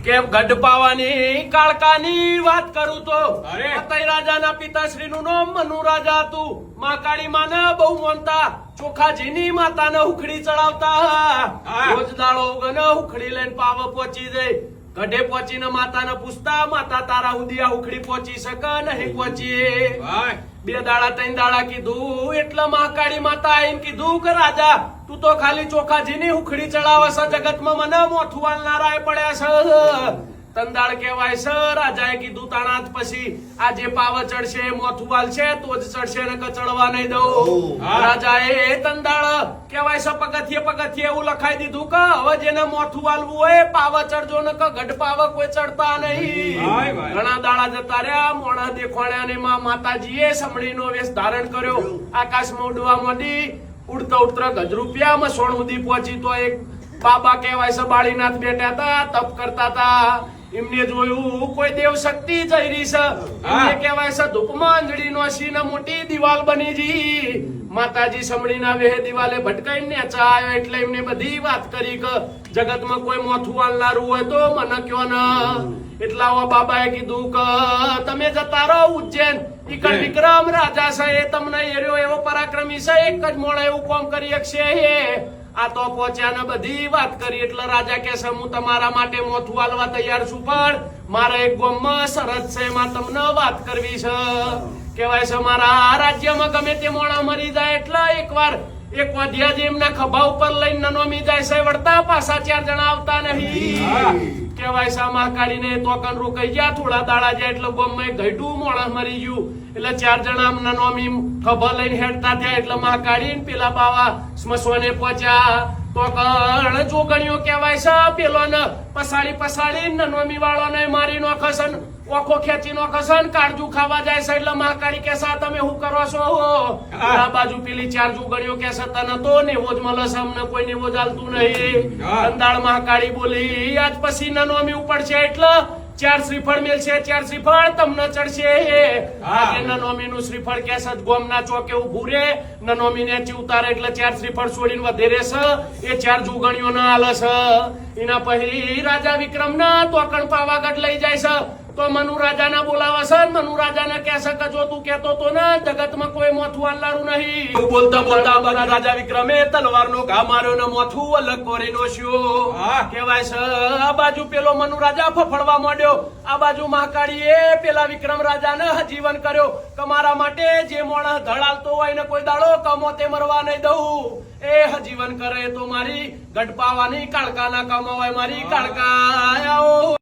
કે ગઢપાવાની કાળકાની વાત કરું તો અતય રાજાના પિતાશ્રીનું નામ મનુ રાજા હતું. મહાકાળી માને બહુ માનતા, ચોખાજીની માતાને ઉખડી ચડાવતા. રોજ દાડો ઉગને ઉખડી લઈને પાવ પહોંચી જાય. ગઢે પહોંચીને માતાને પૂછતા, માતા તારા ઉદિયા ઉખડી પહોંચી શકે નહીં પહોંચી? 2 દાડા 3 દાડા કીધું એટલે મહાકાળી માતા આઈને કીધું કે રાજા તું તો ખાલી ચોખાજીની ઉખડી ચડાવે છે, જગતમાં મને મોઠું વાળનારા પડ્યા છે. તંદાળ કહેવાય છે. રાજાએ કીધું તાણા જ પછી આ જે પાવ ચડશે મોઠું વાલ છે તો જ ચડશે ને ચડવા નહીં દઉં. રાજાએ તંદાળ કહેવાય છે પગથિયે પગથિયે એવું લખાઈ દીધું કે હવે જેને મોઠું વાલવું હોય પાવ ચડજો ને કે ગઢ પાવ કોઈ ચડતા નહીં. ઘણા દાડા જતા રહ્યા, મોણા દેખવાણ્યા ને માતાજીએ સમડીનો વેશ ધારણ કર્યો. આકાશમાં ઉડવા માંડી. ઉડતા ઉડતા ગજરૂપિયામાં સોણુદી પહોંચી તો એક બાબા કહેવાય છે બાળીનાથ બેઠા હતા, તપ કરતા હતા. એમને જોયું કોઈ દેવ શક્તિ જઈ રહી છે. એમને કહેવાય છે ધૂપમાં અંજળી નોસી ને મોટી દિવાલ બની જી. માતાજી સમડીના વેહે દિવાલે ભટકાઈ નેચા આવ્યો એટલે એમને બધી વાત કરી કે જગતમાં કોઈ મોથું વાળનારું હોય તો મને કયો ને. એટલા બાબાએ કીધું કે તમે જતા રહો ઉજ્જૈન. ઈકડ વિક્રમ રાજા છે એ તમને એર્યો એવો પરાક્રમી છે, એક જ મોડે એવું કામ કરી શકશે. આ તો પહોંચ્યા ને બધી વાત કરી એટલે રાજા કે છે હું તમારા માટે મોથું વાલવા તૈયાર છું, પણ મારા એક ગામમાં શરત છે, એમાં તમને વાત કરવી છે. કહેવાય છે મારા રાજ્યમાં ગમે તે મોણા મરી જાય એટલે એકવાર એક વાધિયા જે એમના ખભા ઉપર લઈને નનોમી જાય છે, વળતા પાછા 4 જણા આવતા નહીં. કહેવાય છે મહાકાળીને તોકન રોકાઈ ગયા. થોડા દાડા જાય એટલે ગામમાં ગઈઢું મોણા મરી ગયું એટલે 4 જણા નનોમી ખભા લઈને હેડતા થયા એટલે મહાકાળી પેલા બાવા સ્મશાને પહોંચ્યા. તોકણ જોગણીઓ કહેવાય છે પેલો ને પસાડી નનોમી વાળો ને મારી નોખે છે, ઓખો ખેંચી નોખે છે, કાળજુ ખાવા જાય છે. એટલે મહાકાળી કે છે તમે શું કરો છો? આ બાજુ પેલી 4 જોગણીઓ કે છે તને તો નેવો જ મળે છે, અમને કોઈ નેવો ચાલતું નહીં. અંદાળ મહાકાળી બોલી આજ પછી નનોમી ઉપડશે એટલે 4 શ્રીફળ મેલશે, 4 શ્રીફળ તમને ચડશે. આજે નનોમી નું શ્રીફળ કે છે ગોમના ચોકે ઉભું રે, નનોમી ને ઉતારે એટલે 4 શ્રીફળ છોડીને વધેરે છે. એ 4 જોગણીઓ ના હાલે છે. એના પછી રાજા વિક્રમ ના તોકણ પાવાગઢ લઈ જાય છે. તો મનુ રાજાને બોલાવે છે. મનુ રાજાને કહે છે કે જો તું કેતો તો ને જગતમાં કોઈ મોથું વાળનારું નહીં. બોલતા બોલતા રાજા વિક્રમે તલવારનો ઘા માર્યો ને મોથું અલગ કરી નોશ્યો. કહેવાય છે આ બાજુ પેલો મનુ રાજા ફફડવા માંડ્યો, આ બાજુ મહાકાળીએ પેલા વિક્રમ રાજાને હજીવન કર્યો કે મારા માટે જે માણસ ધડાલતો હોય ને કોઈ દાડો કમો તે મરવા નહીં દઉં. એ હજીવન કરે તો મારી ગઢપાવાની કાળકાના કમાવાય મારી કાળકા.